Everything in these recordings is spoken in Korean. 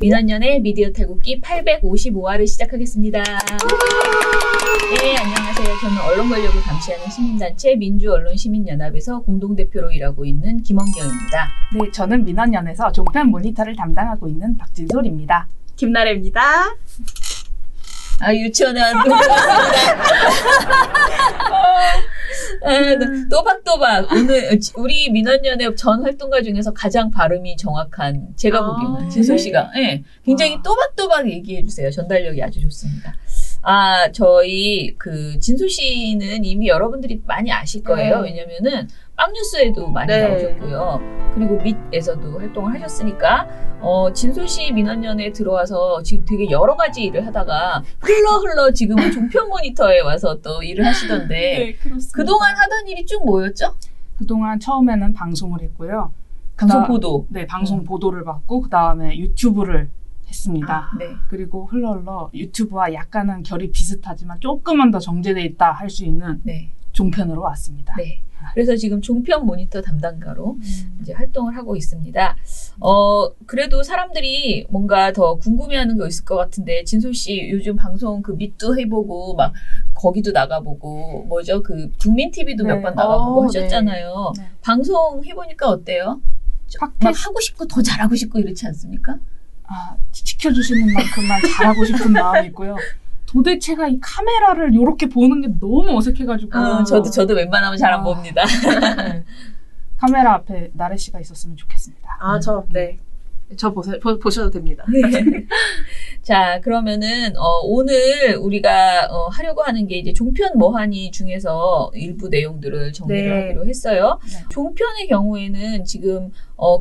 민원연의 미디어 탈곡기 855화를 시작하겠습니다. 네, 안녕하세요. 저는 언론 권력을 감시하는 시민단체 민주언론시민연합에서 공동대표로 일하고 있는 김원경입니다. 네, 저는 민원연에서 종편 모니터를 담당하고 있는 박진솔입니다. 김나래입니다. 아, 유치원에 또박또박. 오늘 우리 민원연의 전 활동가 중에서 가장 발음이 정확한, 제가 보기에는 진솔 씨가 굉장히 또박또박 얘기해 주세요. 전달력이 아주 좋습니다. 저희 진솔 씨는 이미 여러분들이 많이 아실 거예요. 왜냐면은 빵뉴스에도 많이 나오셨고요. 그리고 밑에서도 활동을 하셨으니까 진솔 씨 민원연에 들어와서 지금 되게 여러 가지 일을 하다가 흘러 지금은 종편 모니터에 와서 또 일을 하시던데 네, 그렇습니다. 그동안 하던 일이 쭉 뭐였죠? 그동안 처음에는 방송을 했고요. 방송 보도. 네, 방송 보도를 받고 그 다음에 유튜브를 했습니다. 네. 그리고 흘러 유튜브와 약간은 결이 비슷하지만 조금만 더 정제돼 있다 할 수 있는 종편으로 왔습니다. 네. 그래서 지금 종편 모니터 담당가로 이제 활동을 하고 있습니다. 그래도 사람들이 뭔가 더 궁금해하는 거 있을 것 같은데, 진솔 씨 요즘 방송 밑도 해보고 막 거기도 나가보고 뭐죠? 국민 TV도 몇 번 나가보고 하셨잖아요. 네. 방송 해보니까 어때요? 막 하고 싶고 더 잘하고 싶고 이렇지 않습니까? 지켜주시는 만큼만 잘하고 싶은 마음이 있고요. 도대체가 이 카메라를 이렇게 보는 게 너무 어색해가지고. 저도 웬만하면 잘 안 봅니다. 네. 카메라 앞에 나래 씨가 있었으면 좋겠습니다. 저 보셔도 됩니다. 네. 자, 그러면은 오늘 우리가 하려고 하는 게 이제 종편 뭐하니 중에서 일부 내용들을 정리를 하기로 했어요. 네. 종편의 경우에는 지금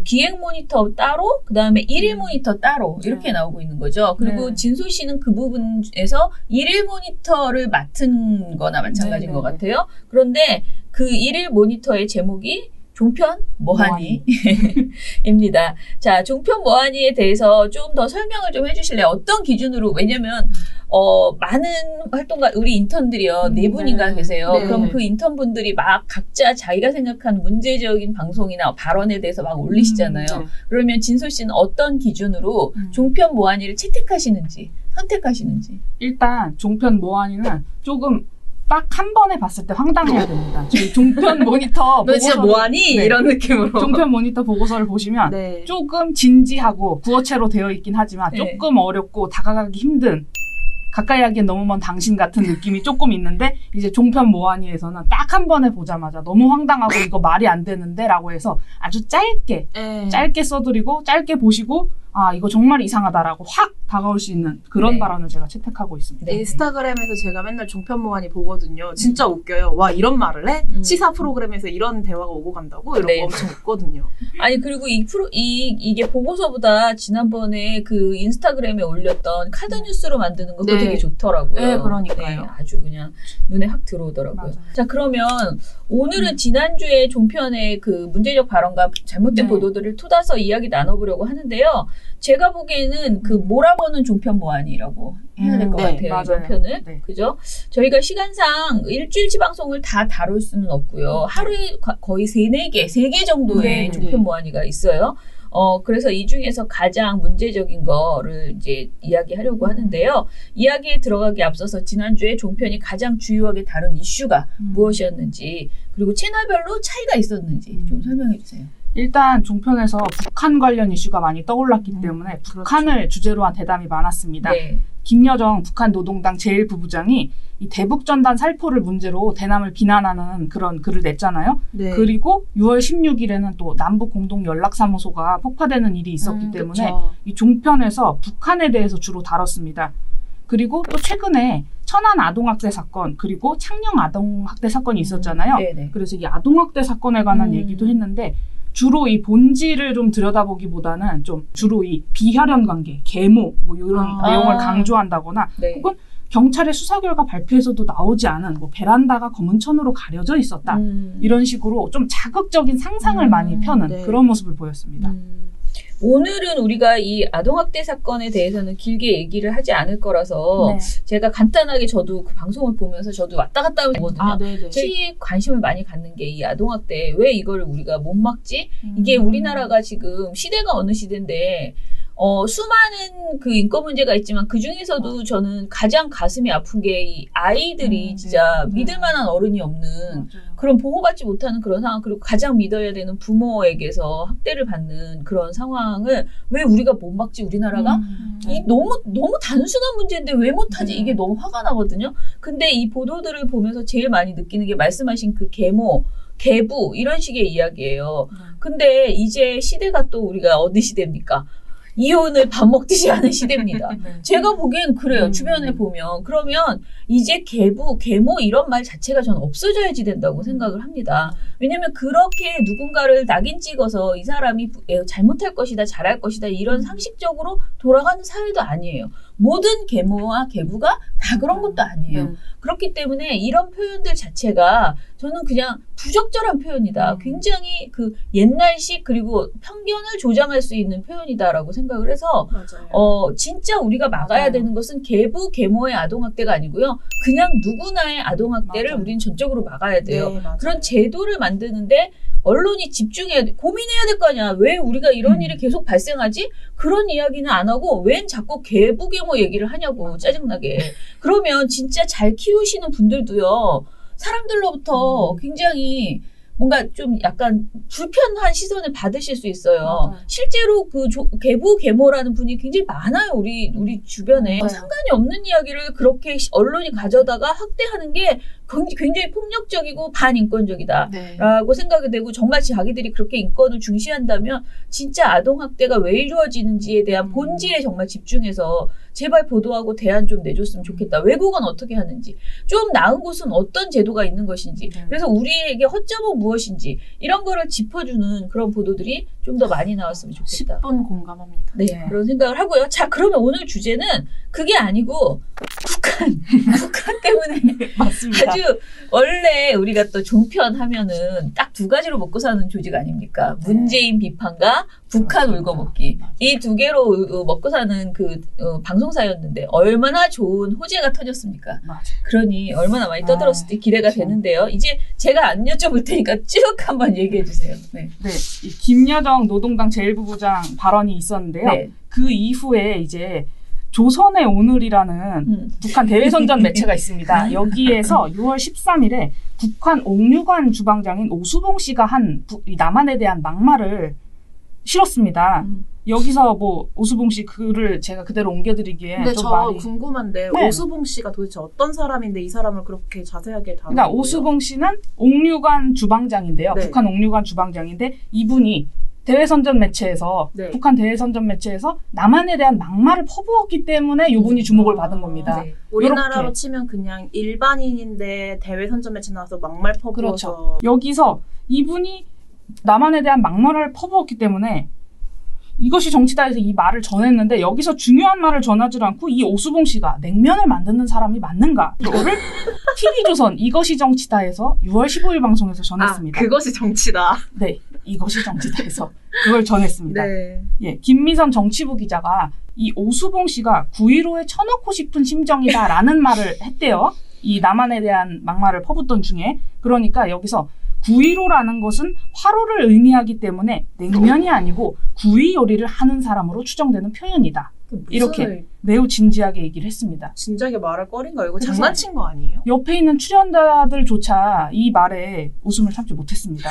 기획 모니터 따로, 그 다음에 일일 모니터 따로 이렇게 나오고 있는 거죠. 그리고 진솔 씨는 그 부분에서 일일 모니터를 맡은 거나 마찬가지인 것 같아요. 그런데 그 일일 모니터의 제목이 종편 뭐하니? 입니다. 자, 종편 뭐하니에 대해서 좀 더 설명을 좀 해주실래요? 어떤 기준으로? 왜냐면 많은 활동가 우리 인턴들이요, 4분인가 계세요. 그럼 그 인턴분들이 막 각자 자기가 생각하는 문제적인 방송이나 발언에 대해서 막 올리시잖아요. 그러면 진솔 씨는 어떤 기준으로 종편 뭐하니를 채택하시는지, 선택하시는지? 일단 종편 뭐하니는 조금 딱 한 번에 봤을 때 황당해야 됩니다. 저희 종편 모니터 너 진짜 뭐하니? 이런 느낌으로. 종편 모니터 보고서를 보시면 조금 진지하고 구어체로 되어 있긴 하지만 조금 어렵고 다가가기 힘든, 가까이 하기엔 너무 먼 당신 같은 느낌이 조금 있는데, 이제 종편 뭐하니에서는 딱 한 번에 보자마자 너무 황당하고 이거 말이 안 되는데 라고 해서 아주 짧게 써드리고 짧게 보시고 이거 정말 이상하다라고 확 다가올 수 있는 그런 발언을 제가 채택하고 있습니다. 인스타그램에서 제가 맨날 종편 뭐하니 보거든요. 진짜 웃겨요. 와, 이런 말을 해? 시사 프로그램에서 이런 대화가 오고 간다고? 이런 거 엄청 웃거든요. 아니, 그리고 이게 보고서보다 지난번에 그 인스타그램에 올렸던 카드뉴스로 만드는 거 그거 되게 좋더라고요. 네, 그러니까요. 아주 그냥 눈에 확 들어오더라고요. 맞아요. 자, 그러면 오늘은 지난주에 종편의 그 문제적 발언과 잘못된 보도들을 토다서 이야기 나눠보려고 하는데요. 제가 보기에는 몰아보는 종편 뭐하니라고 해야 될 것 같아요. 종편은. 그죠? 저희가 시간상 일주일치 방송을 다 다룰 수는 없고요. 하루에 거의 3개 정도의 종편 뭐하니가 있어요. 그래서 이 중에서 가장 문제적인 거를 이제 이야기하려고 하는데요. 이야기에 들어가기 앞서서 지난주에 종편이 가장 주요하게 다룬 이슈가 무엇이었는지, 그리고 채널별로 차이가 있었는지 좀 설명해 주세요. 일단 종편에서 북한 관련 이슈가 많이 떠올랐기 때문에 북한을 주제로 한 대담이 많았습니다. 김여정 북한 노동당 제1부부장이 이 대북전단 살포를 문제로 대남을 비난하는 그런 글을 냈잖아요. 그리고 6월 16일에는 또 남북공동연락사무소가 폭파되는 일이 있었기 때문에 이 종편에서 북한에 대해서 주로 다뤘습니다. 그리고 또 최근에 천안 아동학대 사건, 그리고 창녕 아동학대 사건이 있었잖아요. 그래서 이 아동학대 사건에 관한 얘기도 했는데, 주로 이 본질을 좀 들여다보기보다는 좀 주로 이 비혈연 관계, 계모 이런 내용을 강조한다거나 혹은 경찰의 수사 결과 발표에서도 나오지 않은 베란다가 검은 천으로 가려져 있었다. 이런 식으로 좀 자극적인 상상을 많이 펴는 그런 모습을 보였습니다. 오늘은 우리가 이 아동학대 사건에 대해서는 길게 얘기를 하지 않을 거라서 제가 간단하게 저도 그 방송을 보면서 저도 왔다 갔다 하거든요. 제일 관심을 많이 갖는 게 이 아동학대, 왜 이걸 우리가 못 막지? 이게 우리나라가 지금 시대가 어느 시대인데 수많은 그 인권 문제가 있지만 그 중에서도 저는 가장 가슴이 아픈 게 이 아이들이 진짜 믿을 만한 어른이 없는 그런 보호받지 못하는 그런 상황, 그리고 가장 믿어야 되는 부모에게서 학대를 받는 그런 상황을 왜 우리가 못 막지, 우리나라가? 이 너무 단순한 문제인데 왜 못하지? 이게 너무 화가 나거든요. 근데 이 보도들을 보면서 제일 많이 느끼는 게 말씀하신 그 계모, 계부 이런 식의 이야기예요. 근데 이제 시대가 또 우리가 어느 시대입니까? 이혼을 밥 먹듯이 하는 시대입니다. 제가 보기엔 그래요. 주변에 보면. 그러면 이제 계부, 계모 이런 말 자체가 저는 없어져야지 된다고 생각을 합니다. 왜냐면 그렇게 누군가를 낙인 찍어서 이 사람이 잘못할 것이다, 잘할 것이다 이런 상식적으로 돌아가는 사회도 아니에요. 모든 계모와 계부가 다 그런 것도 아니에요. 그렇기 때문에 이런 표현들 자체가 저는 그냥 부적절한 표현이다. 굉장히 그 옛날식 그리고 편견을 조장할 수 있는 표현이다라고 생각을 해서 진짜 우리가 막아야 되는 것은 계부, 계모의 아동학대가 아니고요. 그냥 누구나의 아동학대를 우리는 전적으로 막아야 돼요. 네, 그런 제도를 만드는데 언론이 집중해야 돼. 고민해야 될 거 아니야. 왜 우리가 이런 일이 계속 발생하지? 그런 이야기는 안 하고 웬 자꾸 계부, 계모 얘기를 하냐고 짜증나게. 그러면 진짜 잘 키우시는 분들도요. 사람들로부터 굉장히 뭔가 좀 약간 불편한 시선을 받으실 수 있어요. 맞아요. 실제로 그 계부, 계모라는 분이 굉장히 많아요. 우리 주변에. 상관이 없는 이야기를 그렇게 언론이 가져다가 학대하는 게 굉장히 폭력적이고 반인권적이다라고 생각이 되고, 정말 자기들이 그렇게 인권을 중시한다면 진짜 아동학대가 왜 이루어지는지에 대한 본질에 정말 집중해서 제발 보도하고 대안 좀 내줬으면 좋겠다. 외국은 어떻게 하는지, 좀 나은 곳은 어떤 제도가 있는 것인지, 그래서 우리에게 허점은 무엇인지 이런 거를 짚어주는 그런 보도들이 좀 더 많이 나왔으면 좋겠다. 10분 공감합니다. 네, 그런 생각을 하고요. 자, 그러면 오늘 주제는 그게 아니고 북한 때문에 맞습니다. 아주 원래 우리가 또 종편 하면은 딱 두 가지로 먹고 사는 조직 아닙니까? 문재인 비판과 북한 울고먹기. 이 두 개로 먹고 사는 그 방송사였는데 얼마나 좋은 호재가 터졌습니까? 그러니 얼마나 많이 떠들었을지 기대가 되는데요. 이제 제가 안 여쭤볼 테니까 쭉 한번 얘기해 주세요. 네. 이 김여정 노동당 제1부부장 발언이 있었는데요. 네. 그 이후에 이제 조선의 오늘이라는 북한 대외선전 매체가 있습니다. 여기에서 6월 13일에 북한 옥류관 주방장인 오수봉 씨가 한 이 남한에 대한 막말을 실었습니다. 여기서 뭐 오수봉 씨 글을 제가 그대로 옮겨드리기에 근데 좀 저 많이 궁금한데 오수봉 씨가 도대체 어떤 사람인데 이 사람을 그렇게 자세하게 다루는 그러니까 거예요? 오수봉 씨는 옥류관 주방장인데요. 네. 북한 옥류관 주방장인데 이분이 대외선전 매체에서 북한 대외선전 매체에서 남한에 대한 막말을 퍼부었기 때문에 이분이 주목을 받은 겁니다. 네. 우리나라로 이렇게. 치면 그냥 일반인인데 대외선전 매체 나와서 막말 퍼부어서 그렇죠. 여기서 이분이 남한에 대한 막말을 퍼부었기 때문에 이것이 정치다에서 이 말을 전했는데 여기서 중요한 말을 전하지 않고 이 오수봉 씨가 냉면을 만드는 사람이 맞는가? 이거를 TV조선 이것이 정치다에서 6월 15일 방송에서 전했습니다. 그것이 정치다. 네, 이것이 정치다에서 그걸 전했습니다. 네. 예, 김미선 정치부 기자가 이 오수봉 씨가 9.15에 쳐넣고 싶은 심정이다라는 말을 했대요. 이 남한에 대한 막말을 퍼붓던 중에. 그러니까 여기서 9.15라는 것은 화로를 의미하기 때문에 냉면이 아니고 구이 요리를 하는 사람으로 추정되는 표현이다. 이렇게 매우 진지하게 얘기를 했습니다. 진지하게 말할 거리인가? 이거 장난친 거 아니에요? 옆에 있는 출연자들조차 이 말에 웃음을 참지 못했습니다.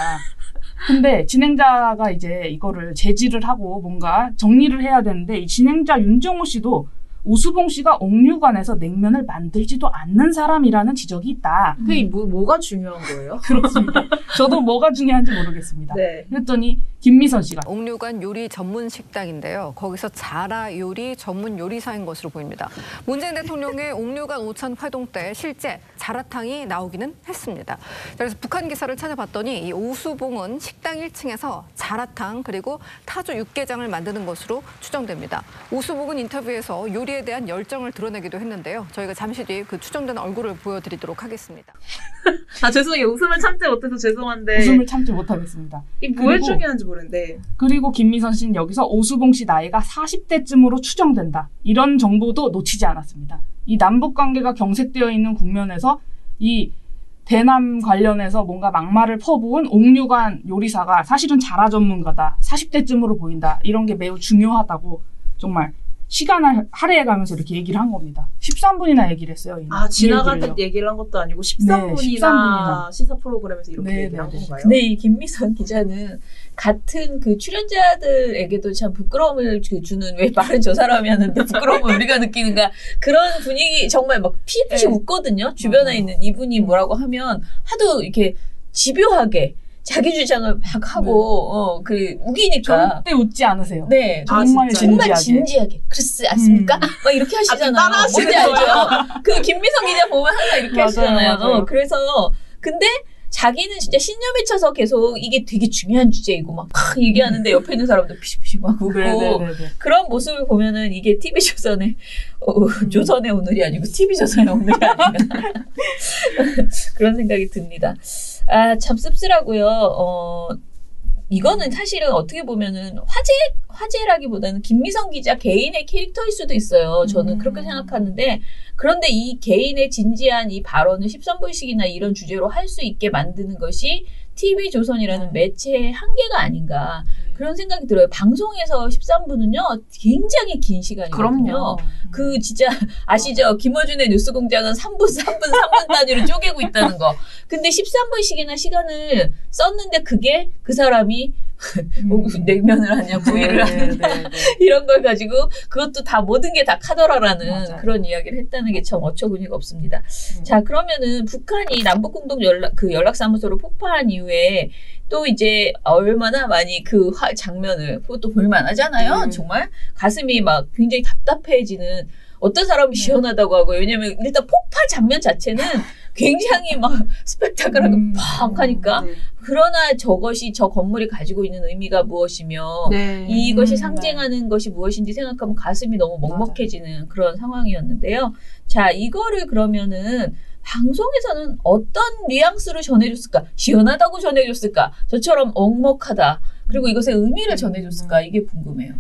근데 진행자가 이제 이거를 제지를 하고 뭔가 정리를 해야 되는데 이 진행자 윤정호 씨도 오수봉 씨가 옥류관에서 냉면을 만들지도 않는 사람이라는 지적이 있다. 그게 뭐가 중요한 거예요? 그렇습니다. 저도 뭐가 중요한지 모르겠습니다. 네. 그랬더니 김미선 씨가 옥류관 요리 전문 식당인데요. 거기서 자라 요리 전문 요리사인 것으로 보입니다. 문재인 대통령의 옥류관 오찬 활동 때 실제 자라탕이 나오기는 했습니다. 그래서 북한 기사를 찾아봤더니 이 오수봉은 식당 1층에서 자라탕 그리고 타조 육개장을 만드는 것으로 추정됩니다. 오수봉은 인터뷰에서 요리에 대한 열정을 드러내기도 했는데요. 저희가 잠시 뒤에 그 추정된 얼굴을 보여드리도록 하겠습니다. 아 죄송해요. 웃음을 참지 못해서 죄송한데 웃음을 참지 못하겠습니다. 이 뭐에 중요한지 모르는데. 그리고 김미선 씨는 여기서 오수봉 씨 나이가 40대쯤으로 추정된다. 이런 정보도 놓치지 않았습니다. 이 남북 관계가 경색되어 있는 국면에서 이 대남 관련해서 뭔가 막말을 퍼부은 옥류관 요리사가 사실은 자라 전문가다. 40대쯤으로 보인다. 이런 게 매우 중요하다고 정말 시간을 할애해가면서 이렇게 얘기를 한 겁니다. 13분이나 얘기를 했어요. 지나가듯 얘기를 한 것도 아니고 13분이나 시사 프로그램에서 이렇게 얘기를 한 건가요? 근데 이 김미선 기자는 같은 그 출연자들에게도 참 부끄러움을 주는, 왜 말은 저 사람이 하는데 부끄러움을 우리가 느끼는가, 그런 분위기, 정말 막 피식 웃거든요. 주변에 있는 이분이 뭐라고 하면 하도 이렇게 집요하게 자기 주장을 막 하고 우기니까 절대 웃지 않으세요. 네, 정말 진지하게 그렇지 않습니까? 막 이렇게 하시잖아요. 뭔지 알죠? 그 김미성 기자 보면 항상 이렇게 하시잖아요. 맞아요. 그래서 근데 자기는 진짜 신념에 쳐서 계속 이게 되게 중요한 주제이고 막 얘기하는데 옆에 있는 사람도 피식피식 막 웃고 그런 모습을 보면은 이게 TV조선의 조선의 오늘이 아니고 TV조선의 오늘이 아닌가 그런 생각이 듭니다. 참 씁쓸하고요. 이거는 사실은 어떻게 보면은 화제라기보다는 김미성 기자 개인의 캐릭터일 수도 있어요. 저는 그렇게 생각하는데, 그런데 이 개인의 진지한 이 발언을 13분씩이나 이런 주제로 할 수 있게 만드는 것이 TV조선이라는 매체의 한계가 아닌가, 그런 생각이 들어요. 방송에서 13분은요 굉장히 긴 시간이거든요. 그럼요. 그 진짜 아시죠? 김어준의 뉴스공장은 3분 단위로 쪼개고 있다는 거. 근데 13분씩이나 시간을 썼는데 그게 그 사람이 냉면을 하냐 구이를 하느냐 이런 걸 가지고 그것도 다 모든 게 다 카더라라는 그런 이야기를 했다는 게 참 어처구니가 없습니다. 자, 그러면은 북한이 남북공동 연락사무소로 폭파한 이후에 또 이제 얼마나 많이 그 장면을 그것도 볼만하잖아요. 정말 가슴이 막 굉장히 답답해지는, 어떤 사람이 시원하다고 하고, 왜냐면 일단 폭파 장면 자체는 굉장히 막 스펙타클하게 팍 하니까. 그러나 저것이, 저 건물이 가지고 있는 의미가 무엇이며 이것이 상징하는 것이 무엇인지 생각하면 가슴이 너무 먹먹해지는 그런 상황이었는데요. 자, 이거를 그러면은 방송에서는 어떤 뉘앙스로 전해줬을까? 시원하다고 전해줬을까? 저처럼 억먹하다. 그리고 이것의 의미를 전해줬을까? 이게 궁금해요.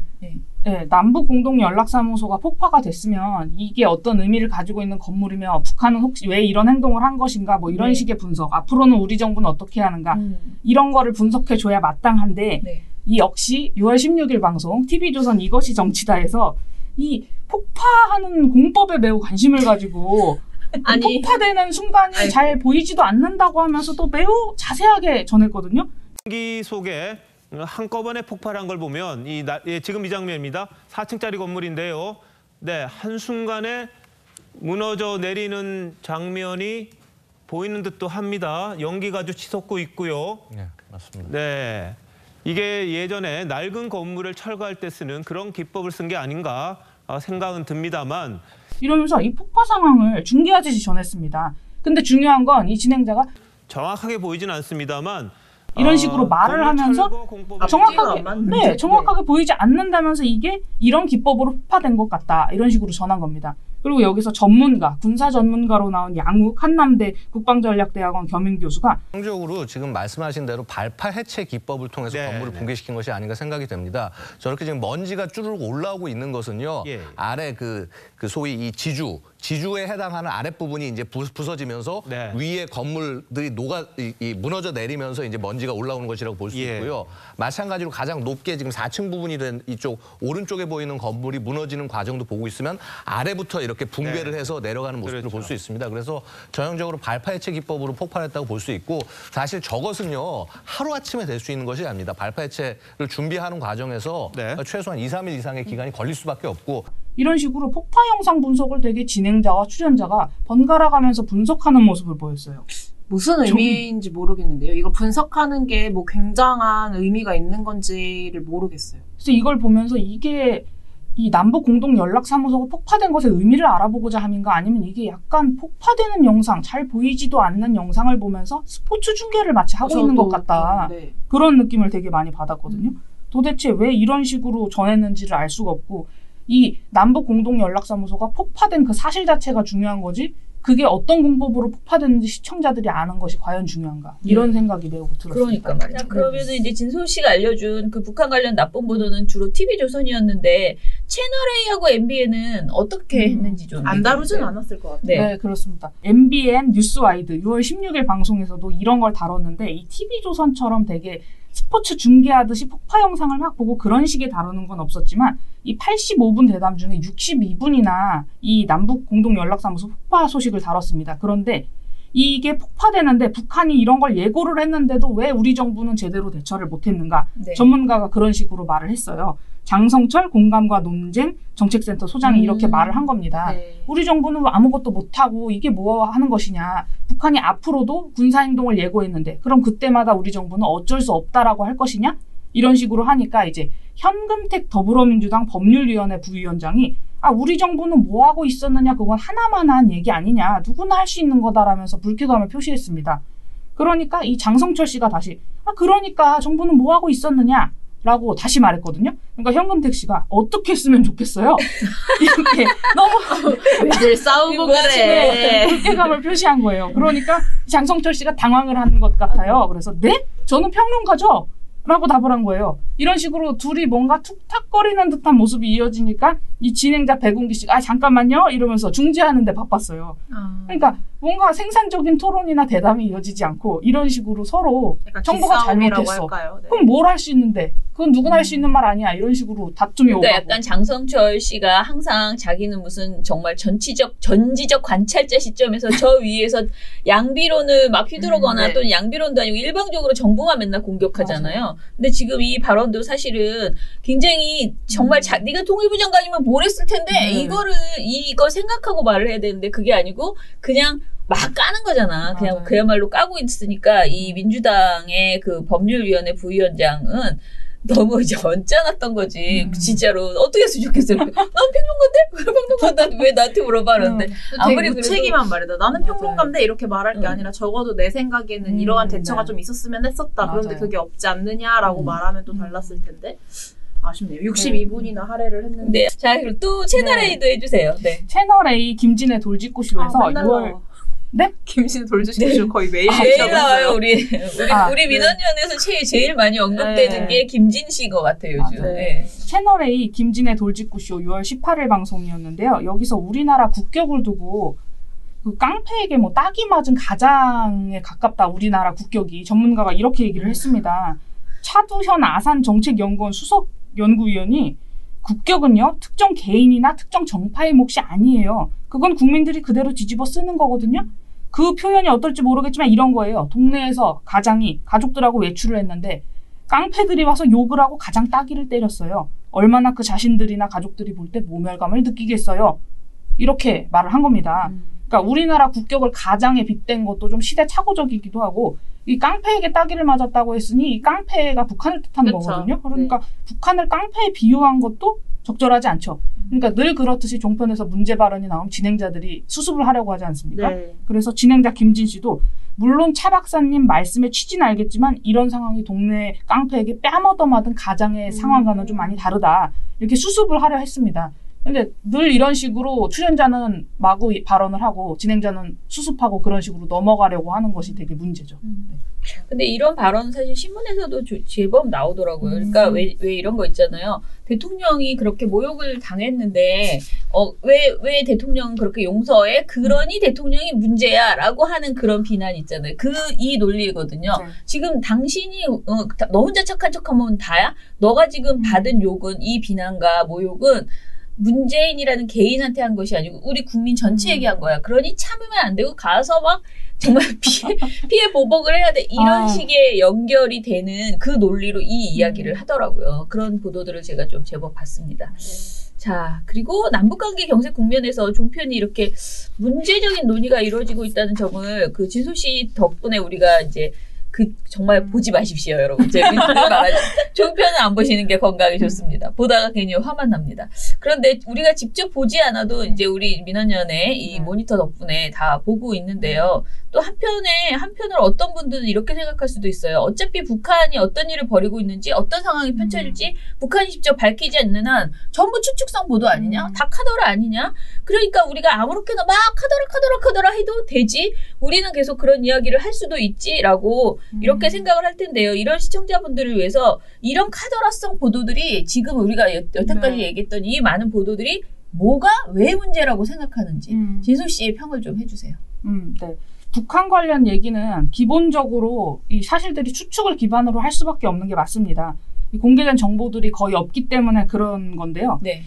네, 남북공동연락사무소가 폭파가 됐으면 이게 어떤 의미를 가지고 있는 건물이며 북한은 혹시 왜 이런 행동을 한 것인가, 뭐 이런 식의 분석, 앞으로는 우리 정부는 어떻게 하는가, 이런 거를 분석해줘야 마땅한데 이 역시 6월 16일 방송 TV조선 이것이 정치다에서 이 폭파하는 공법에 매우 관심을 가지고 폭파되는 순간이 잘 보이지도 않는다고 하면서도 매우 자세하게 전했거든요. 기 속에 한꺼번에 폭발한 걸 보면 지금 이 장면입니다. 4층짜리 건물인데요. 네, 한순간에 무너져 내리는 장면이 보이는 듯도 합니다. 연기가 아주 치솟고 있고요. 네, 맞습니다. 네, 이게 예전에 낡은 건물을 철거할 때 쓰는 그런 기법을 쓴 게 아닌가 생각은 듭니다만, 이러면서 이 폭파 상황을 중계하듯이 전했습니다. 근데 중요한 건 이 진행자가 정확하게 보이진 않습니다만 이런 식으로 말을 하면서 정확하게 보이지 않는다면서 이게 이런 기법으로 폭파된 것 같다, 이런 식으로 전한 겁니다. 그리고 여기서 전문가, 군사 전문가로 나온 양욱 한남대 국방전략대학원 겸임 교수가 통적으로 지금 말씀하신 대로 발파 해체 기법을 통해서 건물을 붕괴시킨 것이 아닌가 생각이 됩니다. 저렇게 지금 먼지가 쭈르륵 올라오고 있는 것은요, 아래 그 소위 이 지주에 해당하는 아랫부분이 이제 부서지면서 위에 건물들이 무너져 내리면서 이제 먼지가 올라오는 것이라고 볼 수 있고요. 마찬가지로 가장 높게 지금 4층 부분이 된 이쪽 오른쪽에 보이는 건물이 무너지는 과정도 보고 있으면 아래부터 이렇게 붕괴를 해서 내려가는 모습을 볼 수 있습니다. 그래서 전형적으로 발파 해체 기법으로 폭발했다고 볼 수 있고, 사실 저것은요 하루아침에 될 수 있는 것이 아닙니다. 발파 해체를 준비하는 과정에서 최소한 2, 3일 이상의 기간이 걸릴 수밖에 없고, 이런 식으로 폭파 영상 분석을 되게 진행자와 출연자가 번갈아 가면서 분석하는 모습을 보였어요. 무슨 의미인지 모르겠는데요. 이걸 분석하는 게 뭐 굉장한 의미가 있는 건지를 모르겠어요. 그래서 이걸 보면서 이게 이 남북공동연락사무소가 폭파된 것의 의미를 알아보고자 함인가, 아니면 이게 약간 폭파되는 영상, 잘 보이지도 않는 영상을 보면서 스포츠 중계를 마치 하고 있는 것 같다. 그런 느낌을 되게 많이 받았거든요. 도대체 왜 이런 식으로 전했는지를 알 수가 없고, 이 남북공동연락사무소가 폭파된 그 사실 자체가 중요한 거지, 그게 어떤 공법으로 폭파됐는지 시청자들이 아는 것이 과연 중요한가, 이런 생각이 매우 들었습니다. 그러니까 말이야. 그러면은 이제 진솔 씨가 알려준 그 북한 관련 나쁜 보도는 주로 TV조선이었는데, 채널A하고 MBN은 어떻게 했는지 좀 안 다루진 않았을 것 같아요. 네, 그렇습니다. MBN 뉴스와이드 6월 16일 방송에서도 이런 걸 다뤘는데 이 TV조선처럼 되게 스포츠 중계하듯이 폭파 영상을 막 보고 그런 식의 다루는 건 없었지만 이 85분 대담 중에 62분이나 이 남북 공동연락사무소 폭파 소식을 다뤘습니다. 그런데 이게 폭파되는데 북한이 이런 걸 예고를 했는데도 왜 우리 정부는 제대로 대처를 못했는가. 네. 전문가가 그런 식으로 말을 했어요. 장성철 공감과 논쟁 정책센터 소장이 이렇게 말을 한 겁니다. 네. 우리 정부는 아무것도 못하고 이게 뭐 하는 것이냐. 북한이 앞으로도 군사행동을 예고했는데 그럼 그때마다 우리 정부는 어쩔 수 없다라고 할 것이냐? 이런 식으로 하니까 이제 현금택 더불어민주당 법률위원회 부위원장이 우리 정부는 뭐 하고 있었느냐 그건 하나만한 얘기 아니냐. 누구나 할 수 있는 거다라면서 불쾌감을 표시했습니다. 그러니까 이 장성철 씨가 다시 그러니까 정부는 뭐 하고 있었느냐 라고 다시 말했거든요. 그러니까 현금택 씨가 어떻게 했으면 좋겠어요? 이렇게 너무 왜들 싸우고 그래. 불쾌감을 표시한 거예요. 그러니까 장성철 씨가 당황을 한 것 같아요. 그래서 네? 저는 평론가죠? 라고 답을 한 거예요. 이런 식으로 둘이 뭔가 툭탁거리는 듯한 모습이 이어지니까 이 진행자 백운기 씨가 잠깐만요 이러면서 중지하는데 바빴어요. 그러니까 뭔가 생산적인 토론이나 대담이 이어지지 않고 이런 식으로 서로 정부가 잘못했어. 네. 그럼 뭘 할 수 있는데? 그건 누구나 할 수 있는 말 아니야. 이런 식으로 다툼이 오가고. 그러니까 약간 장성철 씨가 항상 자기는 무슨 정말 전지적 관찰자 시점에서 저 위에서 양비론을 막 휘두르거나 네. 또는 양비론도 아니고 일방적으로 정부만 맨날 공격하잖아요. 맞아요. 근데 지금 이 발언도 사실은 굉장히 정말 네가 통일부 장관이면 뭘 했을 텐데 이거 생각하고 말을 해야 되는데 그게 아니고 그냥 막 까는 거잖아. 그냥 맞아요. 그야말로 까고 있으니까 이 민주당의 그 법률위원회 부위원장은 너무 이제 언짢았던 거지. 진짜로 어떻게 했으면 좋겠어요. 난 평론가인데? 왜 나한테 물어봐는데 아무리 무책임한 말이다. 나는 평론가인데 이렇게 말할 게 아니라 적어도 내 생각에는 이러한 대처가 좀 있었으면 했었다. 그런데 그게 없지 않느냐라고 말하면 또 달랐을 텐데. 아쉽네요. 62분이나 할애를 했는데. 네. 자, 그리고 또 채널A도 해주세요. 네. 채널A 김진애 돌직구쇼에서 6월 네? 김진애 돌직구쇼 거의 매일 나와요. 우리 민원연에서 제일 많이 언급되는 게 김진 씨인 것 같아요, 요즘. 네. 채널A 김진애 돌직구쇼 6월 18일 방송이었는데요. 여기서 우리나라 국격을 두고 그 깡패에게 뭐 딱이 맞은 가장에 가깝다 우리나라 국격이 전문가가 이렇게 얘기를 했습니다. 차두현 아산정책연구원 수석 연구위원이 국격은요 특정 개인이나 특정 정파의 몫이 아니에요. 그건 국민들이 그대로 뒤집어 쓰는 거거든요. 그 표현이 어떨지 모르겠지만 이런 거예요. 동네에서 가장이 가족들하고 외출을 했는데 깡패들이 와서 욕을 하고 가장 따귀를 때렸어요. 얼마나 그 자신들이나 가족들이 볼 때 모멸감을 느끼겠어요. 이렇게 말을 한 겁니다. 그러니까 우리나라 국격을 가장에 빗댄 것도 좀 시대착오적이기도 하고 이 깡패에게 따귀를 맞았다고 했으니 이 깡패가 북한을 뜻하는 거거든요. 그러니까 북한을 깡패에 비유한 것도 적절하지 않죠. 그러니까 늘 그렇듯이 종편에서 문제 발언이 나오면 진행자들이 수습을 하려고 하지 않습니까? 네. 그래서 진행자 김진 씨도 물론 차 박사님 말씀의 취지는 알겠지만 이런 상황이 동네 깡패에게 뺨 얻어맞은 가장의 상황과는 좀 많이 다르다. 이렇게 수습을 하려 했습니다. 근데 늘 이런 식으로 출연자는 마구 발언을 하고 진행자는 수습하고 그런 식으로 넘어가려고 하는 것이 되게 문제죠. 근데 이런 발언 사실 신문에서도 제법 나오더라고요. 그러니까 왜 이런 거 있잖아요. 대통령이 그렇게 모욕을 당했는데 왜 대통령은 그렇게 용서해? 그러니 대통령이 문제야라고 하는 그런 비난이 있잖아요. 이 논리거든요. 네. 지금 당신이 너 혼자 착한 척하면 다야? 너가 지금 받은 욕은 이 비난과 모욕은 문재인이라는 개인한테 한 것이 아니고 우리 국민 전체에게 한 거야. 그러니 참으면 안 되고 가서 막 정말 피해 보복을 해야 돼. 이런 식의 연결이 되는 그 논리로 이 이야기를 하더라고요. 그런 보도들을 제가 좀 제법 봤습니다. 자, 그리고 남북관계 경색 국면에서 종편이 이렇게 문제적인 논의가 이루어지고 있다는 점을 그 진소 씨 덕분에 우리가 이제 정말 보지 마십시오, 여러분. 제가 말하죠. 종편은 안 보시는 게 건강에 좋습니다. 보다가 괜히 화만 납니다. 그런데 우리가 직접 보지 않아도 이제 우리 민원연의 이 모니터 덕분에 다 보고 있는데요. 또 한편으로 어떤 분들은 이렇게 생각할 수도 있어요. 어차피 북한이 어떤 일을 벌이고 있는지, 어떤 상황이 펼쳐질지 북한이 직접 밝히지 않는 한 전부 추측성 보도 아니냐? 다 카더라 아니냐? 그러니까 우리가 아무렇게나 막 카더라 해도 되지? 우리는 계속 그런 이야기를 할 수도 있지라고 이렇게 생각을 할 텐데요. 이런 시청자분들을 위해서 이런 카더라성 보도들이 지금 우리가 여태까지 얘기했던 이 많은 보도들이 뭐가 왜 문제라고 생각하는지 진솔 씨의 평을 좀 해주세요. 네. 북한 관련 얘기는 기본적으로 이 사실들이 추측을 기반으로 할 수밖에 없는 게 맞습니다. 이 공개된 정보들이 거의 없기 때문에 그런 건데요. 네.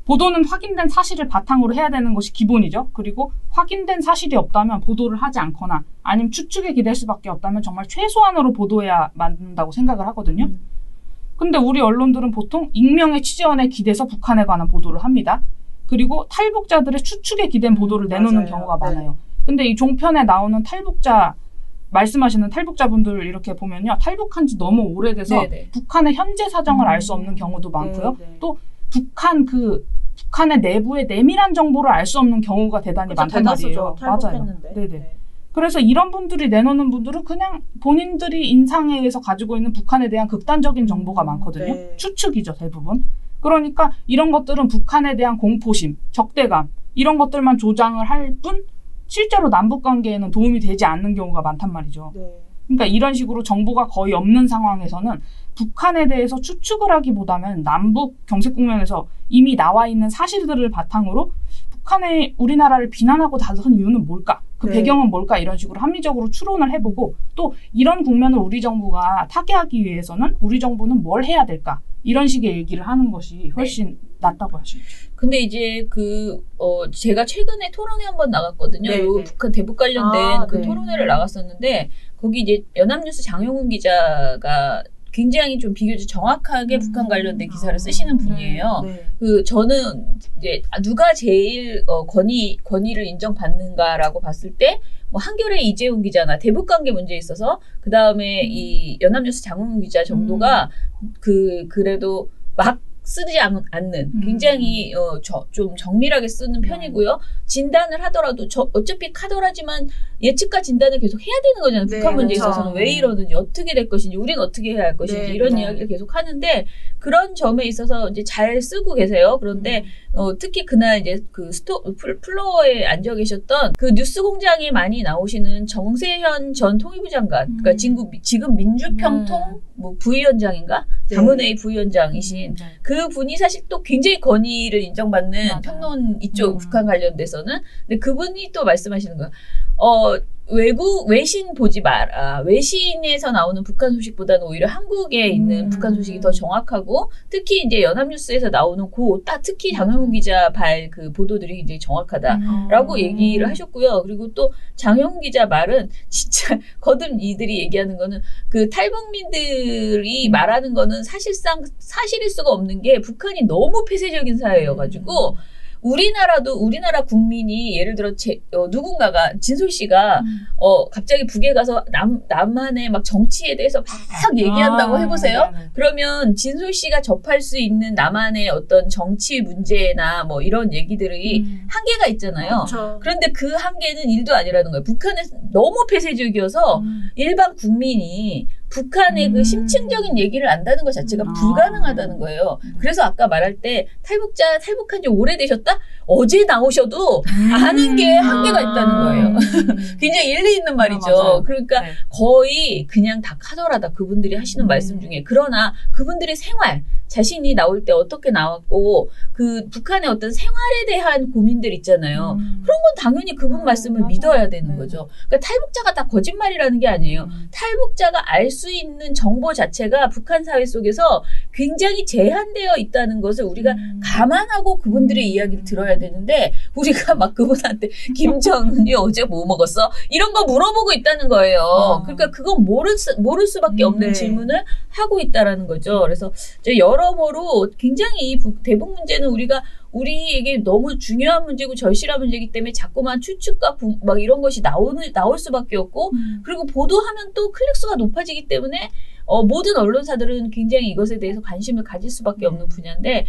보도는 확인된 사실을 바탕으로 해야 되는 것이 기본이죠. 그리고 확인된 사실이 없다면 보도를 하지 않거나 아니면 추측에 기댈 수밖에 없다면 정말 최소한으로 보도해야 맞는다고 생각을 하거든요. 근데 우리 언론들은 보통 익명의 취재원에 기대서 북한에 관한 보도를 합니다. 그리고 탈북자들의 추측에 기댄 보도를 내놓는 경우가 많아요. 근데 이 종편에 나오는 말씀하시는 탈북자분들 이렇게 보면요. 탈북한 지 너무 오래돼서 북한의 현재 사정을 알 수 없는 경우도 많고요. 또 북한의 내부의 내밀한 정보를 알 수 없는 경우가 대단히 많단 말이에요. 맞아요. 네네. 그래서 이런 분들이 내놓는 분들은 그냥 본인들이 인상에 의해서 가지고 있는 북한에 대한 극단적인 정보가 많거든요. 추측이죠, 대부분. 그러니까 이런 것들은 북한에 대한 공포심, 적대감 이런 것들만 조장을 할 뿐 실제로 남북 관계에는 도움이 되지 않는 경우가 많단 말이죠. 그러니까 이런 식으로 정보가 거의 없는 상황에서는 북한에 대해서 추측을 하기보다는 남북 경색 국면에서 이미 나와 있는 사실들을 바탕으로 북한의 우리나라를 비난하고 나선 이유는 뭘까? 그 배경은 뭘까? 이런 식으로 합리적으로 추론을 해보고 또 이런 국면을 우리 정부가 타개하기 위해서는 우리 정부는 뭘 해야 될까? 이런 식의 얘기를 하는 것이 훨씬 낫다고 할 수 있죠. 근데 이제 제가 최근에 토론회 한번 나갔거든요. 북한 대북 관련된 토론회를 나갔었는데 거기 이제 연합뉴스 장용훈 기자가 굉장히 좀 비교적 정확하게 북한 관련된 기사를 쓰시는 분이에요. 저는 이제 누가 제일 권위를 인정받는가라고 봤을 때 뭐 한겨레 이재훈 기자나 대북 관계 문제에 있어서 그 다음에 이 연합뉴스 장훈 기자 정도가 그래도 막 쓰지 않는 굉장히 좀 정밀하게 쓰는 편이고요. 진단을 하더라도 어차피 카더라지만 예측과 진단을 계속 해야 되는 거잖아요. 북한 문제에 있어서는 왜 이러는지 어떻게 될 것인지 우리는 어떻게 해야 할 것인지 이런 이야기를 계속 하는데 그런 점에 있어서 이제 잘 쓰고 계세요. 그런데 특히 그날 이제 플로어에 앉아 계셨던 그 뉴스공장에 많이 나오시는 정세현 전 통일부 장관, 그러니까 지금 민주평통 부위원장인가? 자문회의 부위원장이신 그 분이 사실 또 굉장히 권위를 인정받는 평론 이쪽 북한 관련돼서는 근데 그분이 또 말씀하시는 거야. 외신 보지 마라. 외신에서 나오는 북한 소식보다는 오히려 한국에 있는 북한 소식이 더 정확하고 특히 이제 연합뉴스에서 나오는 특히 장영훈 기자 그 보도들이 굉장히 정확하다라고 얘기를 하셨고요. 그리고 또 장영훈 기자 말은 진짜 거듭 이들이 얘기하는 거는 그 탈북민들이 말하는 거는 사실상 사실일 수가 없는 게 북한이 너무 폐쇄적인 사회여가지고 우리나라 국민이 예를 들어 누군가가 진솔 씨가 갑자기 북에 가서 남한의 막 정치에 대해서 막 얘기한다고 해보세요. 그러면 진솔 씨가 접할 수 있는 남한의 어떤 정치 문제나 뭐 이런 얘기들이 한계가 있잖아요. 그런데 그 한계는 1도 아니라는 거예요. 북한은 너무 폐쇄적이어서 일반 국민이 북한의 그 심층적인 얘기를 안다는 것 자체가 불가능하다는 거예요. 그래서 아까 말할 때 탈북한 지 오래되셨다? 어제 나오셔도 아는 게 한계가 있다는 거예요. 굉장히 일리 있는 말이죠. 그러니까 거의 그냥 다 카더라다 그분들이 하시는 말씀 중에. 그러나 그분들의 생활, 자신이 나올 때 어떻게 나왔고 그 북한의 어떤 생활에 대한 고민들 있잖아요. 그런 건 당연히 그분 말씀을 믿어야 되는 거죠. 그러니까 탈북자가 다 거짓말이라는 게 아니에요. 탈북자가 알 수 있는 정보 자체가 북한 사회 속에서 굉장히 제한되어 있다는 것을 우리가 감안하고 그분들의 이야기를 들어야 되는데 우리가 막 그분한테 김정은이 어제 뭐 먹었어? 이런 거 물어보고 있다는 거예요. 그러니까 그건 모를 수밖에 없는 질문을 하고 있다라는 거죠. 그래서 여러모로 굉장히 이 대북 문제는 우리에게 너무 중요한 문제고 절실한 문제이기 때문에 자꾸만 추측과 막 이런 것이 나올 수밖에 없고 그리고 보도하면 또 클릭수가 높아지기 때문에 모든 언론사들은 굉장히 이것에 대해서 관심을 가질 수밖에 없는 분야인데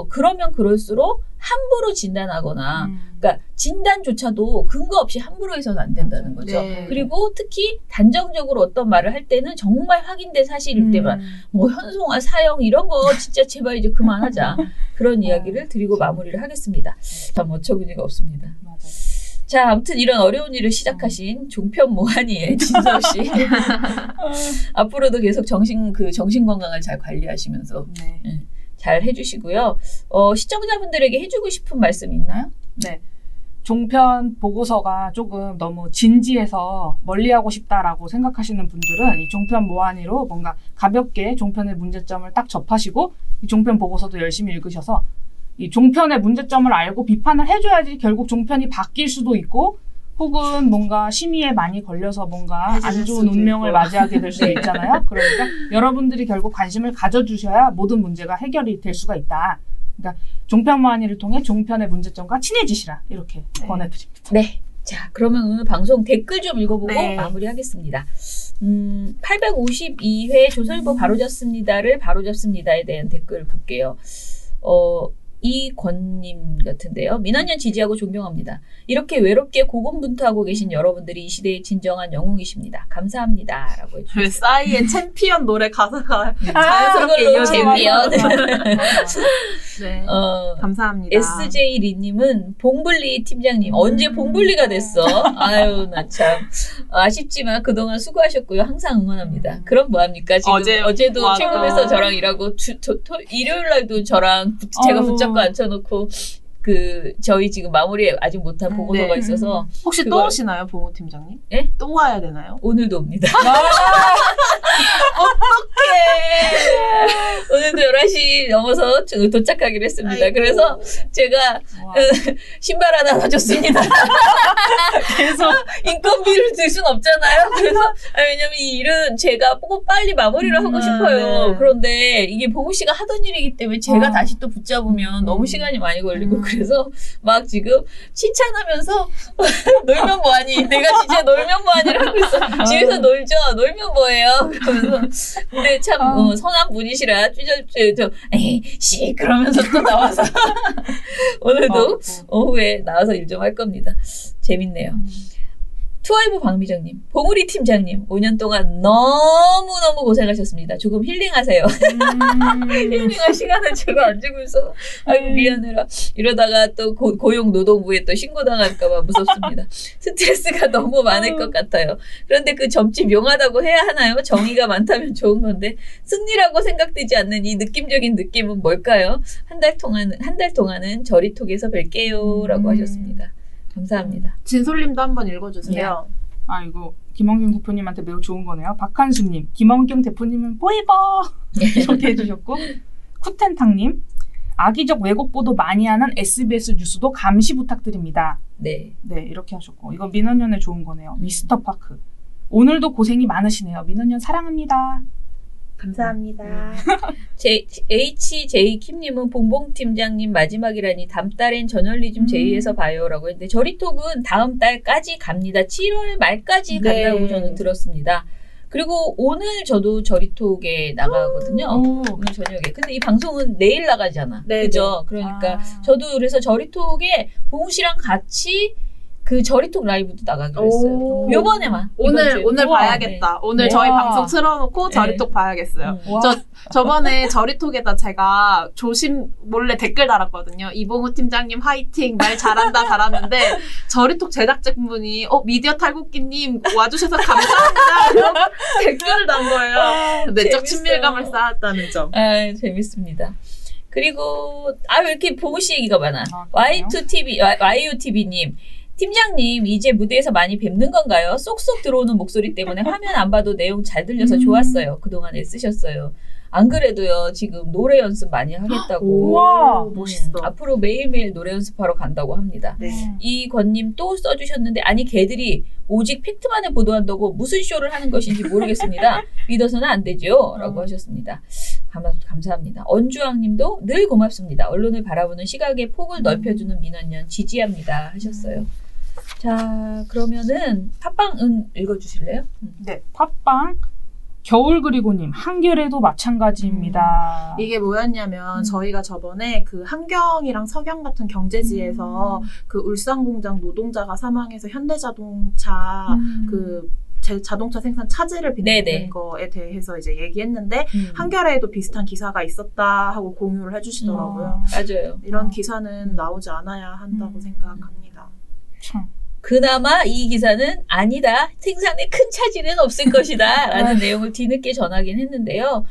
그러면 그럴수록 함부로 진단하거나 그러니까 진단조차도 근거 없이 함부로 해서는 안 된다는 거죠. 그리고 특히 단정적으로 어떤 말을 할 때는 정말 확인된 사실일 때만 뭐 현송화 사형 이런 거 진짜 제발 이제 그만하자. 그런 이야기를 드리고 마무리를 하겠습니다. 참 어처구니가 없습니다. 자, 아무튼 이런 어려운 일을 시작하신 종편 모한이의 진서 씨. 앞으로도 계속 정신 건강을 잘 관리하시면서 잘 해주시고요. 시청자분들에게 해주고 싶은 말씀 있나요? 네. 종편 보고서가 조금 너무 진지해서 멀리하고 싶다라고 생각하시는 분들은 이 종편 모한이로 뭔가 가볍게 종편의 문제점을 딱 접하시고 이 종편 보고서도 열심히 읽으셔서 이 종편의 문제점을 알고 비판을 해줘야지 결국 종편이 바뀔 수도 있고 혹은 뭔가 심의에 많이 걸려서 뭔가 안 좋은 운명을 맞이하게 될 수도 있잖아요. 그러니까 여러분들이 결국 관심을 가져주셔야 모든 문제가 해결이 될 수가 있다. 그러니까 종편 모한이를 통해 종편의 문제점과 친해지시라 이렇게 권해드립니다. 네. 자, 그러면 오늘 방송 댓글 좀 읽어보고 마무리하겠습니다. 852회 조선일보 바로잡습니다를 바로잡습니다에 대한 댓글 볼게요. 이권님 같은데요. 민원연 지지하고 존경합니다. 이렇게 외롭게 고군분투하고 계신 여러분들이 이 시대의 진정한 영웅이십니다. 감사합니다. 라고 해주셨어요. 싸이의 챔피언 노래 가사가 자연스럽게 이어지는 챔피언. 네. 감사합니다. SJ리님은 봉블리 팀장님 언제 봉블리가 됐어? 아유 나 참 아쉽지만 그동안 수고하셨고요. 항상 응원합니다. 그럼 뭐합니까? 지금 어제도 출근해서 저랑 일하고 일요일날도 저랑 제가 붙잡고 앉혀놓고 저희 지금 마무리 아직 못한 보고서가 있어서 혹시 또 오시나요, 봉우 팀장님? 예? 또 와야 되나요? 오늘도 옵니다. 어떡해. 오늘도 11시 넘어서 도착하기로 했습니다. 아이고. 그래서 제가 신발 하나 사줬습니다. 계속 인건비를 들 순 없잖아요. 그래서 왜냐면 이 일은 제가 꼭 빨리 마무리를 하고 싶어요. 네. 그런데 이게 봉우 씨가 하던 일이기 때문에 제가 다시 또 붙잡으면 너무 시간이 많이 걸리고 그래서 막 지금 칭찬하면서 놀면 뭐하니? 내가 진짜 놀면 뭐하니를 하고 있어. 집에서 놀죠. 놀면 뭐해요? 그러면서 근데 참 선한 분이시라 에이 씨 그러면서 또 나와서 오늘도 오후에 나와서 일 좀 할 겁니다. 재밌네요. 투아이브 박미정님, 봉우리 팀장님 5년 동안 너무너무 고생하셨습니다. 조금 힐링하세요. 힐링할 시간을 제가 안 주고 있어서 아이고 미안해라. 이러다가 또 고용노동부에 또 신고당할까봐 무섭습니다. 스트레스가 너무 많을 것 같아요. 그런데 그 점집 용하다고 해야 하나요? 정의가 많다면 좋은 건데 승리라고 생각되지 않는 이 느낌적인 느낌은 뭘까요? 한 달 동안은 저리톡에서 뵐게요 라고 하셨습니다. 감사합니다. 진솔님도 한번 읽어주세요. 네. 이거 김원경 대표님한테 매우 좋은 거네요. 박한수님, 김원경 대표님은 포에버 이렇게 해주셨고 쿠텐탕님, 악의적 왜곡 보도 많이 하는 SBS 뉴스도 감시 부탁드립니다. 네, 이렇게 하셨고 이건 민원연에 좋은 거네요. 미스터 파크, 오늘도 고생이 많으시네요. 민원연 사랑합니다. 감사합니다. HJ 킴님은 봉봉 팀장님 마지막이라니 다음 달엔 저널리즘 제2에서 봐요라고 했는데 저리톡은 다음 달까지 갑니다. 7월 말까지 간다고 저는 들었습니다. 그리고 오늘 저도 저리톡에 나가거든요. 오늘 저녁에. 근데 이 방송은 내일 나가잖아. 그죠? 그러니까 저도 그래서 저리톡에 봉우 씨랑 같이 그 저리톡 라이브도 나가기로 했어요. 요번에만. 오늘 봐야겠다. 네. 오늘 저희 방송 틀어놓고 저리톡 봐야겠어요. 저번에 저리톡에다 제가 몰래 댓글 달았거든요. 이봉우 팀장님 화이팅, 말 잘한다 달았는데 저리톡 제작진분이 미디어 탈곡기님 와주셔서 감사합니다. 댓글을 단 거예요. 내적 친밀감을 쌓았다는 점. 재밌습니다. 그리고 왜 이렇게 봉우 씨 얘기가 많아. YUTV님. 팀장님 이제 무대에서 많이 뵙는 건가요? 쏙쏙 들어오는 목소리 때문에 화면 안 봐도 내용 잘 들려서 좋았어요. 그동안 애쓰셨어요. 안 그래도요 지금 노래 연습 많이 하겠다고. 우와 멋있어. 앞으로 매일매일 노래 연습하러 간다고 합니다. 이권님 또 써주셨는데 아니 걔들이 오직 팩트만을 보도한다고 무슨 쇼를 하는 것인지 모르겠습니다. 믿어서는 안 되죠 라고 하셨습니다. 감사합니다. 언주왕님도 늘 고맙습니다. 언론을 바라보는 시각의 폭을 넓혀주는 민원연 지지합니다 하셨어요. 자 그러면은 팟빵은 읽어주실래요? 네, 팟빵 겨울그리고님 한겨레도 마찬가지입니다. 이게 뭐였냐면 저희가 저번에 그 한경이랑 서경 같은 경제지에서 그 울산공장 노동자가 사망해서 현대자동차 자동차 생산 차질을 빚는 거에 대해서 이제 얘기했는데 한겨레에도 비슷한 기사가 있었다 하고 공유를 해주시더라고요. 맞아요. 이런 기사는 나오지 않아야 한다고 생각합니다. 참. 그나마 이 기사는 아니다. 생산에 큰 차질은 없을 것이다. 라는 내용을 뒤늦게 전하긴 했는데요.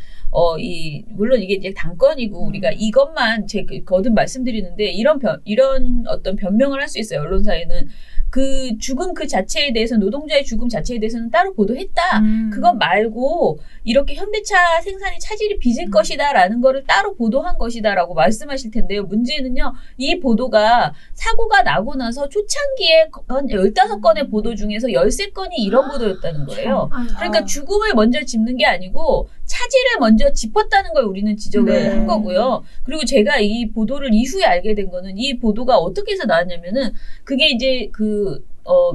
물론 이게 이제 당권이고 우리가 이것만 거듭 말씀드리는데 이런 어떤 변명을 할 수 있어요. 언론사에는. 그 죽음 그 자체에 대해서 노동자의 죽음 자체에 대해서는 따로 보도했다. 그것 말고 이렇게 현대차 생산이 차질이 빚을 것이다라는 거를 따로 보도한 것이다라고 말씀하실 텐데요. 문제는요. 이 보도가 사고가 나고 나서 초창기에 한 15건의 보도 중에서 13건이 이런 보도였다는 거예요. 그러니까 죽음을 먼저 짚는 게 아니고 차질을 먼저 짚었다는 걸 우리는 지적을 한 거고요. 그리고 제가 이 보도를 이후에 알게 된 거는 이 보도가 어떻게 해서 나왔냐면은 그게 이제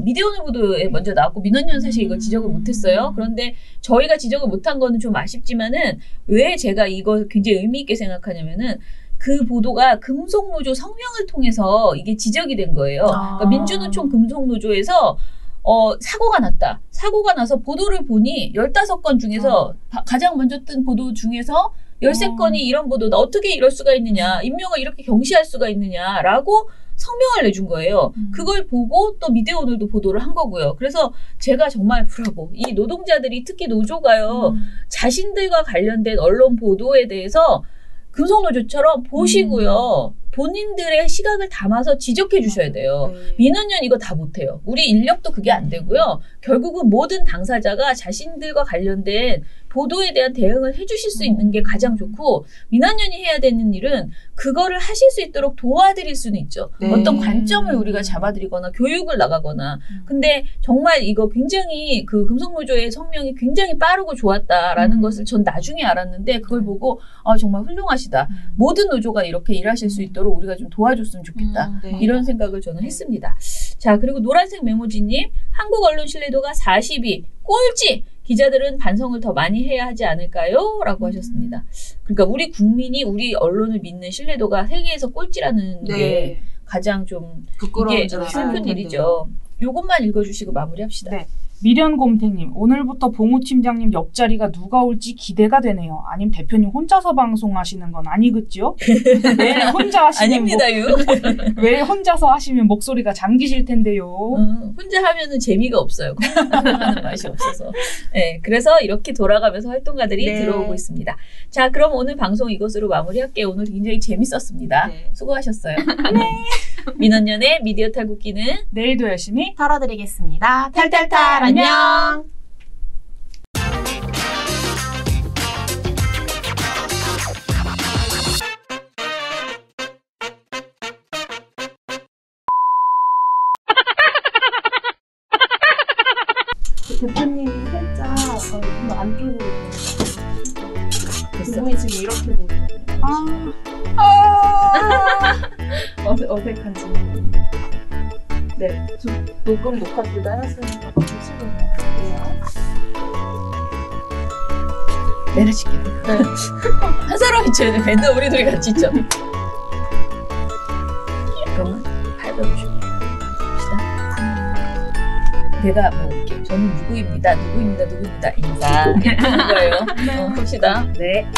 미디어오늘 보도에 먼저 나왔고 민원연은 사실 이걸 지적을 못했어요. 그런데 저희가 지적을 못한 거는 좀 아쉽지만은 왜 제가 이걸 굉장히 의미 있게 생각하냐면은 그 보도가 금속노조 성명을 통해서 이게 지적이 된 거예요. 그러니까 민주노총 금속노조에서 사고가 났다. 사고가 나서 보도를 보니 15건 중에서 가장 먼저 뜬 보도 중에서 13건이 이런 보도다. 어떻게 이럴 수가 있느냐. 임명을 이렇게 경시할 수가 있느냐라고 성명을 내준 거예요. 그걸 보고 또 미디어오늘도 보도를 한 거고요. 그래서 제가 정말 브라보. 이 노동자들이 특히 노조가요. 자신들과 관련된 언론 보도에 대해서 금속노조처럼 보시고요. 본인들의 시각을 담아서 지적해 주셔야 돼요. 민원연 이거 다 못해요. 우리 인력도 그게 안 되고요. 결국은 모든 당사자가 자신들과 관련된 보도에 대한 대응을 해주실 수 있는 게 가장 좋고 민원연이 해야 되는 일은 그거를 하실 수 있도록 도와드릴 수는 있죠. 어떤 관점을 우리가 잡아드리거나 교육을 나가거나. 근데 정말 이거 굉장히 그 금속노조의 성명이 굉장히 빠르고 좋았다라는 것을 전 나중에 알았는데 그걸 보고 정말 훌륭하시다. 모든 노조가 이렇게 일하실 수 있도록 우리가 좀 도와줬으면 좋겠다. 이런 생각을 저는 했습니다. 자, 그리고 노란색 메모지님, 한국 언론 신뢰도가 42, 꼴찌! 기자들은 반성을 더 많이 해야 하지 않을까요? 라고 하셨습니다. 그러니까 우리 국민이 우리 언론을 믿는 신뢰도가 세계에서 꼴찌라는 게 가장 좀 이게 슬픈 일이죠. 요것만 읽어주시고 마무리합시다. 네. 미련곰탱님, 오늘부터 봉우 팀장님 옆자리가 누가 올지 기대가 되네요. 아님 대표님 혼자서 방송하시는 건 아니겠지요? 왜 혼자 하시면 아닙니다, 왜 혼자서 하시면 목소리가 잠기실 텐데요. 혼자 하면은 재미가 없어요. 하는 맛이 없어서. 네, 그래서 이렇게 돌아가면서 활동가들이 들어오고 있습니다. 자, 그럼 오늘 방송 이것으로 마무리할게요. 오늘 굉장히 재밌었습니다. 수고하셨어요. 네. 민원연의 미디어 탈곡기는 내일도 열심히 털어드리겠습니다. 탈탈탈 안녕. 대표님이 살짝 좀 안쪽으로 그분이 지금 이렇게 보이거든요. 어색한지. 네, 저 녹화 기다렸으니까 보시고 있어요. 내려칠게요. 한 사람이 쳐야 돼. 맨날 우리 둘이 같이 있죠. 잠깐만, 밟아주시고 갑시다. 내가 뭐 이렇게 저는 누구입니다. 인사. 하는 거예요. 봅시다. 네.